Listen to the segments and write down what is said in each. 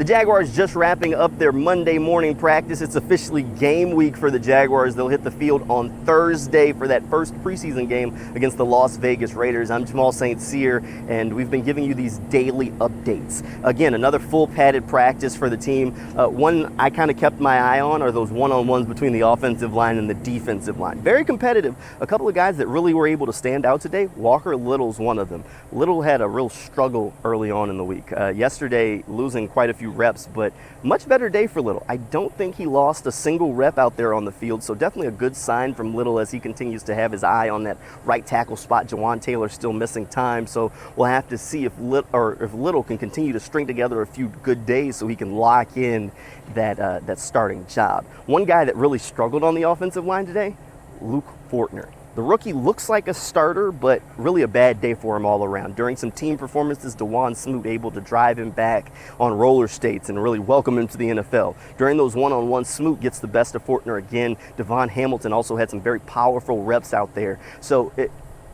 The Jaguars just wrapping up their Monday morning practice. It's officially game week for the Jaguars. They'll hit the field on Thursday for that first preseason game against the Las Vegas Raiders. I'm Jamal St. Cyr, and we've been giving you these daily updates. Again, another full padded practice for the team. One I kind of kept my eye on are those one-on-ones between the offensive line and the defensive line. Very competitive. A couple of guys that really were able to stand out today. Walker Little's one of them. Little had a real struggle early on in the week. Yesterday, losing quite a few reps, but much better day for Little. I don't think he lost a single rep out there on the field, so definitely a good sign from Little as he continues to have his eye on that right tackle spot. Jawan Taylor still missing time, so we'll have to see if Little can continue to string together a few good days so he can lock in that starting job. One guy that really struggled on the offensive line today, Luke Fortner. The rookie looks like a starter, but really a bad day for him all around. During some team performances, DeJuan Smoot able to drive him back on roller skates and really welcome him to the NFL. During those one-on-ones, Smoot gets the best of Fortner again. Devon Hamilton also had some very powerful reps out there. So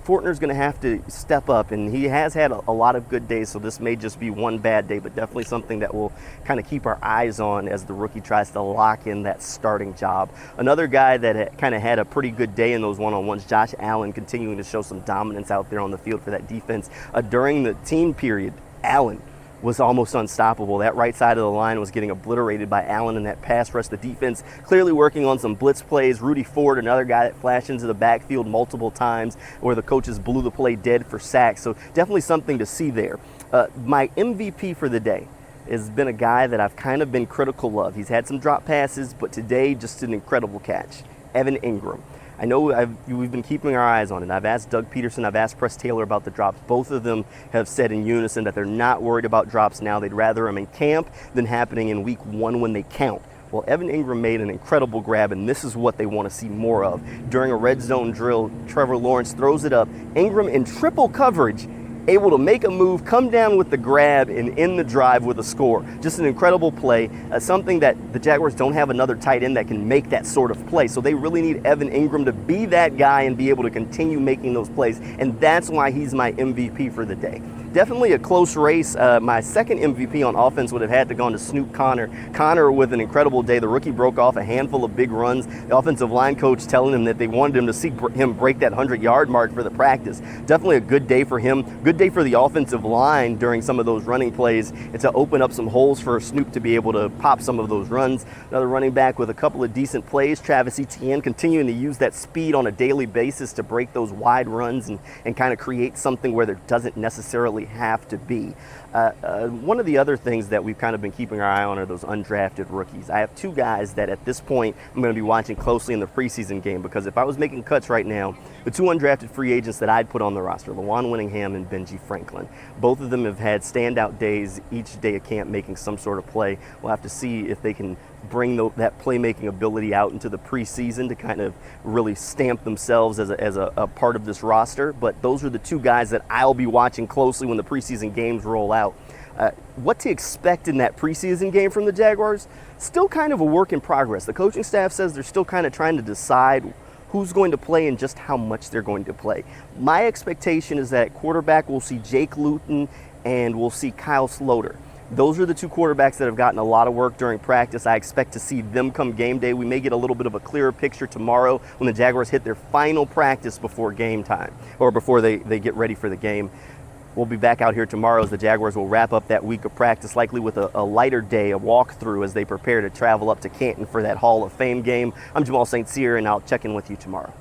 Fortner's going to have to step up, and he has had a lot of good days, so this may just be one bad day, but definitely something that we'll kind of keep our eyes on as the rookie tries to lock in that starting job. Another guy that kind of had a pretty good day in those one-on-ones, Josh Allen, continuing to show some dominance out there on the field for that defense. During the team period, Allen was almost unstoppable. That right side of the line was getting obliterated by Allen in that pass rush. The defense clearly working on some blitz plays. Rudy Ford, another guy that flashed into the backfield multiple times where the coaches blew the play dead for sacks. So definitely something to see there. My MVP for the day has been a guy that I've kind of been critical of. He's had some drop passes, but today just an incredible catch. Evan Engram. I know we've been keeping our eyes on it. I've asked Doug Peterson, I've asked Press Taylor about the drops. Both of them have said in unison that they're not worried about drops now. They'd rather them in camp than happening in week one when they count. Well, Evan Engram made an incredible grab, and this is what they want to see more of. During a red zone drill, Trevor Lawrence throws it up. Engram in triple coverage, able to make a move, come down with the grab, and end the drive with a score. Just an incredible play, something that the Jaguars don't have another tight end that can make that sort of play. So they really need Evan Engram to be that guy and be able to continue making those plays, and that's why he's my MVP for the day. Definitely a close race. My second MVP on offense would have had to go to Snoop Connor. Connor with an incredible day. The rookie broke off a handful of big runs. The offensive line coach telling him that they wanted him to see him break that 100-yard mark for the practice. Definitely a good day for him. Good day for the offensive line during some of those running plays and to open up some holes for Snoop to be able to pop some of those runs. Another running back with a couple of decent plays. Travis Etienne continuing to use that speed on a daily basis to break those wide runs and kind of create something where there doesn't necessarily have to be. One of the other things that we've kind of been keeping our eye on are those undrafted rookies. I have two guys that at this point I'm going to be watching closely in the preseason game, because if I was making cuts right now, the two undrafted free agents that I'd put on the roster, Lawan Winningham and Benji Franklin, both of them have had standout days each day of camp making some sort of play. We'll have to see if they can bring that playmaking ability out into the preseason to kind of really stamp themselves as a part of this roster. But those are the two guys that I'll be watching closely when the preseason games roll out. What to expect in that preseason game from the Jaguars? Still kind of a work in progress. The coaching staff says they're still kind of trying to decide who's going to play and just how much they're going to play. My expectation is that quarterback we'll see Jake Luton and we'll see Kyle Sloter. Those are the two quarterbacks that have gotten a lot of work during practice. I expect to see them come game day. We may get a little bit of a clearer picture tomorrow when the Jaguars hit their final practice before game time, or before they get ready for the game. We'll be back out here tomorrow as the Jaguars will wrap up that week of practice, likely with a lighter day, a walkthrough as they prepare to travel up to Canton for that Hall of Fame game. I'm Jamal St. Cyr, and I'll check in with you tomorrow.